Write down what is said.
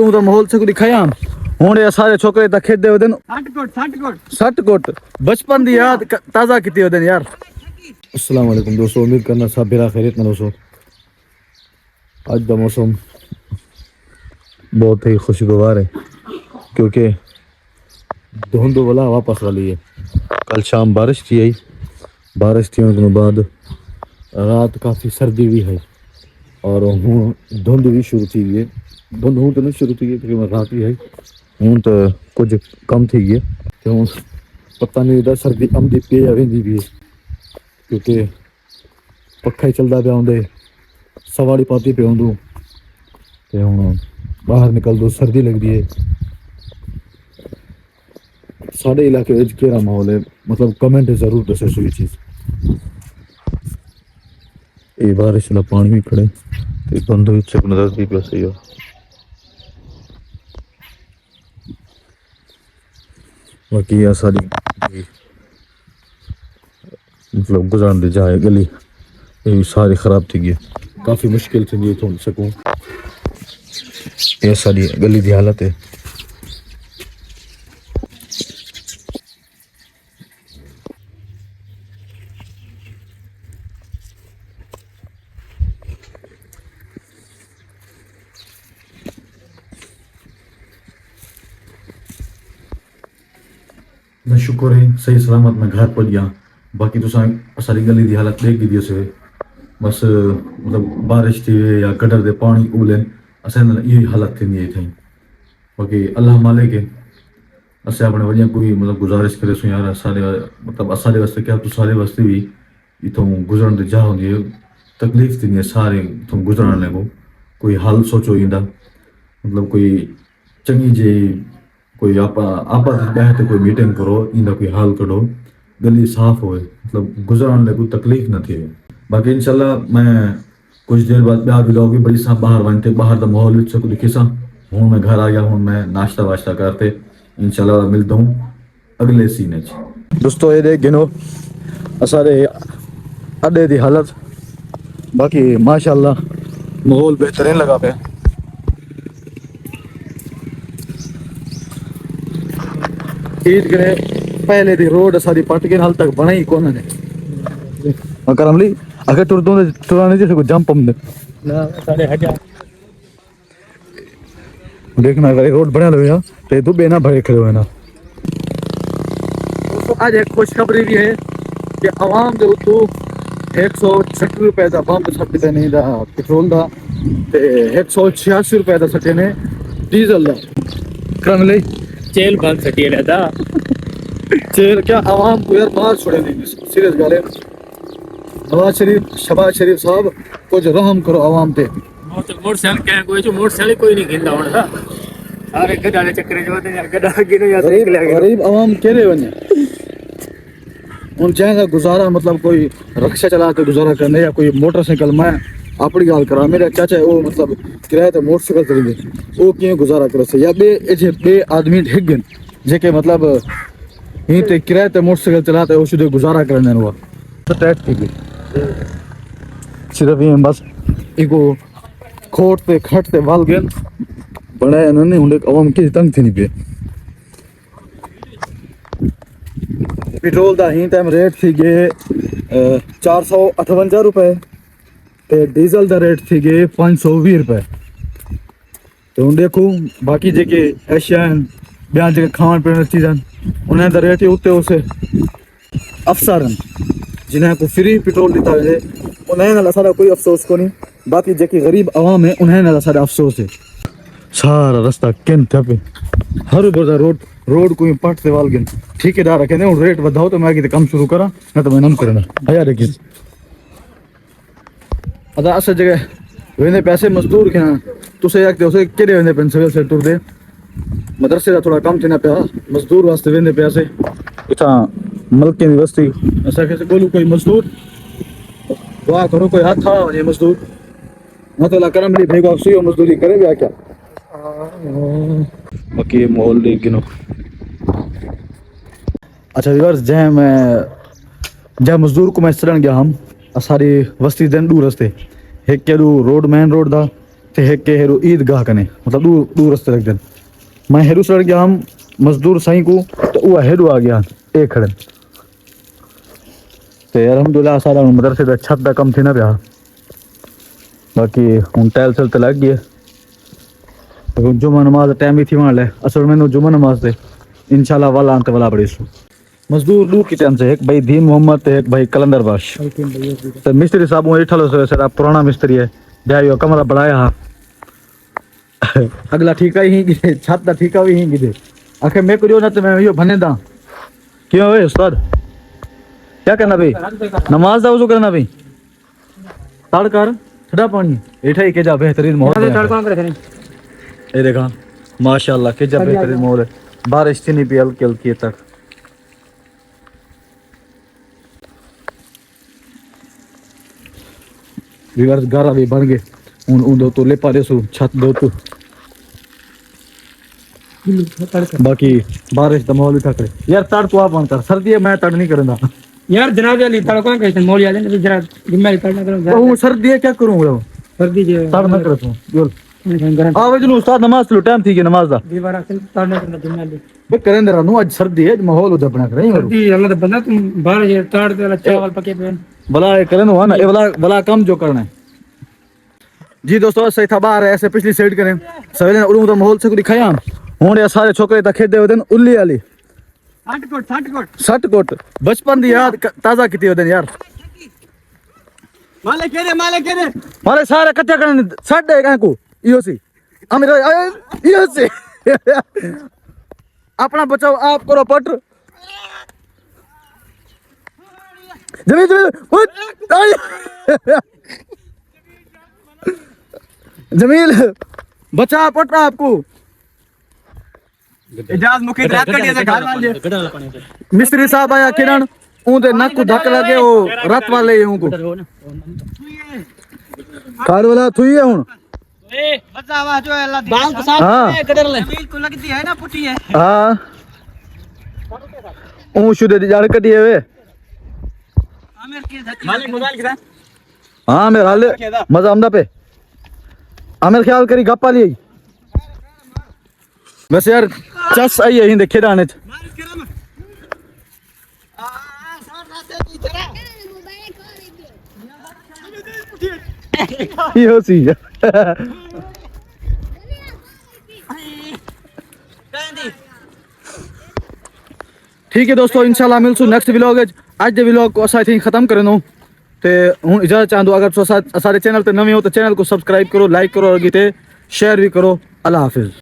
करूँ तो माहौल से दिखाया हूँ ये सारे छोकरे तक खेदे होते सट कोट बचपन दी याद ताज़ा की होते यार। अस्सलाम वालेकुम दोस्तों, उम्मीद करना सब बेरा खैरियत में दोस्तों। आज का मौसम बहुत ही खुशगवार है क्योंकि धुंध वाला वापस वाली है। कल शाम बारिश थी आई, बारिश थी उनके बाद रात काफ़ी सर्दी भी है और हूँ धुंध भी शुरू थी है। धुंध हूँ तो नहीं शुरू थी क्योंकि रात भी है हूँ तो कुछ कम थी है क्यों पता नहीं था सर्दी आमदी पे या वेंदी भी है क्योंकि पखा ही चलता पिया होंगे सवाड़ी पाती पे होंदू तो हूँ बाहर निकल दो सर्दी लगती है। साढ़े इलाके में केड़ा माहौल है मतलब कमेंट जरूर दसे ये चीज़। ये बारिश वाला पानी भी खड़े तो बंद हुई चक नजर भी पे सही हो बाकी यह सारी मतलब गुजारन दे जाए गली ये सारी खराब थी गई काफ़ी मुश्किल थी ये थोड़ी सकूँ ये सारी गली की हालत है। मैं शुक्र है सही सलामत मैं घर पहुंच गया। बाकी तो सारी गली की हालत देख दी से बस मतलब बारिश थी या गटर दे पानी उबले असें ये हालत थी नहीं थी। बाकी अल्लाह मालिक है असें अपने वजह कोई मतलब गुजारिश करे सो यार सारे मतलब सारे वास्ते क्या तो सारे वास्ते भी इतों गुजरन दे जा होंदी तकलीफ थी नहीं सारे इतों गुजरन लगो कोई हल सोचो इंदा मतलब कोई चंगी जी कोई आपा बैठे कोई मीटिंग करो इंदा कोई हाल करो गली साफ हो मतलब गुजरन लगे तकलीफ न थी। बाकी इंशाल्लाह मैं कुछ देर बाद ब्याह व्लॉग भी बड़ी सा बाहर बनते बाहर का माहौल भी सब दिखी सा हूँ मैं घर आ गया हूँ मैं नाश्ता वाश्ता करते इंशाल्लाह मिलता हूँ अगले सीने दोस्तों। ये देख गिनो सारे अड्डे की हालत बाकी माशाल्लाह माहौल बेहतरीन लगा पे। ईद के पहले दी रोड सारी पट के हाल तक बना ही कौन ने अगर हमली अगर टुराने जैसे को जंप हम ना सारे हटा देखना अगर रोड बना लो यार तो दुबे ना भरे खड़े हुए ना। तो आज एक खुशखबरी भी है कि आवाम के उत्तू 136 रुपए का पंप सट्टे नहीं दा पेट्रोल का 186 रुपए का सट्टे ने डीजल का क्रम ले चेल बंद सटिए रहता चेल क्या आवाम को यार बाहर छोड़े नहीं सीरियस गाल है। नवाज शरीफ शबाज शरीफ साहब कुछ रहम करो आवाम पे मोटरसाइकिल क्या कोई जो मोटरसाइकिल कोई नहीं गिनता होना सारे गड्ढा ने चक्कर जो होते हैं गड्ढा गिनो या गरीब आवाम केरे बने उन चाहेगा गुजारा मतलब कोई रिक्शा चला के गुजारा करने या कोई मोटरसाइकिल मैं अपनी गाल करा मेरा चाचा है वो मतलब किराए तो मोटरसाइकिल चलेंगे वो किए गुजारा करे से या बे आदमी हिगन जेके मतलब यहीं ते किराए ते मोटरसाइकिल चलाते वो शुद्ध गुजारा करने हुआ तो टैट थी सिर्फ ये बस इको खोट ते खट ते वाल गए बड़ा इन्होंने उन्हें आवाम की तंग थी नहीं पे पेट्रोल का ही टाइम रेट थी गए 458 रुपए ते डीजल का रेट थी गए 520 रुपए। तो हूँ देखो बाकी जेके एशिया बयान जगह खान पीने चीज़ा उन्हें तो रेट ही उत्ते उसे अफसर जिन्हें को फ्री पेट्रोल दिता है उन्हें ना सारा कोई अफसोस को नहीं। बाकी जेकी गरीब आवाम है उन्हें ना सारा अफसोस है। सारा रास्ता किन थे पे हर बजा रोड कोई पट से वाल गन ठेकेदार कहते हैं रेट बढ़ाओ तो मैं आगे काम शुरू करा ना तो मैं नम करना हज़ार देखिए अदा अस जगह वेंदे पैसे मजदूर के ना तुसे आखते उसे केड़े वेंदे पेन सिविल से टुरदे मदरसे का थोड़ा कम थिना पिया मजदूर वास्ते वेंदे पैसे इथा मलके दी बस्ती असा कैसे बोलू कोई मजदूर दुआ करो कोई हाथ था ये मजदूर ना तो करम ली भेगो सुई मजदूरी करे भी क्या बाकी माहौल देख गिनो। अच्छा व्यूअर्स जै मजदूर को मैं चढ़न गया हम सारी वस्ती दिन दूर रस्ते एक क्या रोड मेन रोड दा ते है के हेरू ईदगाह कने मतलब दूर दूर रस्ते रख देन मैं हेरू सड़ गया हम मजदूर साईं को तो वो हेरू आ गया एक खड़े ते अलहमदुलिल्लाह सारा मदरसे दा छत दा कम थी ना पिया बाकी हुन टाइल चलते लग गए तो जुमा नमाज टाइम ही थी वहां ले असल में जुमा नमाज थे इंशाल्लाह वाला अंत वाला बड़ी सु मजदूर दू की टाइम से एक भाई दीन मोहम्मद एक भाई कलंदर बाश तो मिस्त्री साहब वो इठलो से सरा पुराना मिस्त्री है जायो कमरा बढ़ाया हा अगला ठीका ही गिदे छत दा ठीका भी ही गिदे आखे मैं करियो ना तो मैं यो भने दा क्यों है उस्ताद क्या करना भाई नमाज दा वजू करना भाई ताड़ कर ठंडा पानी एठा ही के जा बेहतरीन माहौल ये देखा माशाल्लाह के जा बेहतरीन माहौल है बारिश थी नहीं भी हल्की हल्की तक रिवर्स गारा भी बन गए उन दो तो ले पा रहे सो छत दो तो बाकी बारिश का माहौल उठा करे यार तड़ तो आप कर सर्दी है मैं तड़ नहीं करूंगा यार जनाब अली तड़ कौन कहते हैं मौली आ जाने जरा जिम्मेदारी तड़ ना करो वो सर्दी है क्या करूंगा सर्दी जे तड़ ना करता हूं बोल गरम आवाज नु उस्ताद नमाज लो टाइम थी कि नमाज दा दीवार असल तड़ ना करना जिम्मेदारी बे करें दे नु आज सर्दी है माहौल उधर बना कर सर्दी अल्लाह तो बंदा तुम बाहर जे तड़ दे चावल पके पे भला ये करें हुआ ना ये भला काम जो करना है जी दोस्तों सही था बाहर ऐसे पिछली साइड करें सवेरे उड़ू तो माहौल से को दिखाया हुन ये सारे छोकरे ता खेदे होदन उल्ली वाली 60 कोट बचपन दी याद ताजा कीती होदन यार माले सारे कट्ठे करन साडे का को इयो सी अमीर इयो सी अपना बचाओ आप करो पट जमील बचा पट आपको इजाज मुखी रात कटिया से घर वाले मिस्त्री साहब आया किरण ऊंदे नक को धक लगे वो रात वाले ही उनको कार वाला थुई है हुन बचावा जो अल्लाह बाल तो साफ कदर ले को लगती है ना पुटी है हां ऊ शुदे दी जड़ कटी है वे आमिर के मालिक मोबाइल किदा हां मेरे हाल मजा आमदा पे आमिर ख्याल करी गप्पा ली वैसे यार चस आई है हिंदे खेडाने यो सी ठीक है दोस्तों इंशाल्लाह मिलसू नेक्स्ट व्लॉग आज दे व्लॉग को असा थी खत्म करनो ते हुन इजाजत चाहंदो अगर तो सारे चैनल ते नवे हो तो चैनल को सब्सक्राइब करो लाइक करो और गीते शेयर भी करो अल्लाह हाफिज।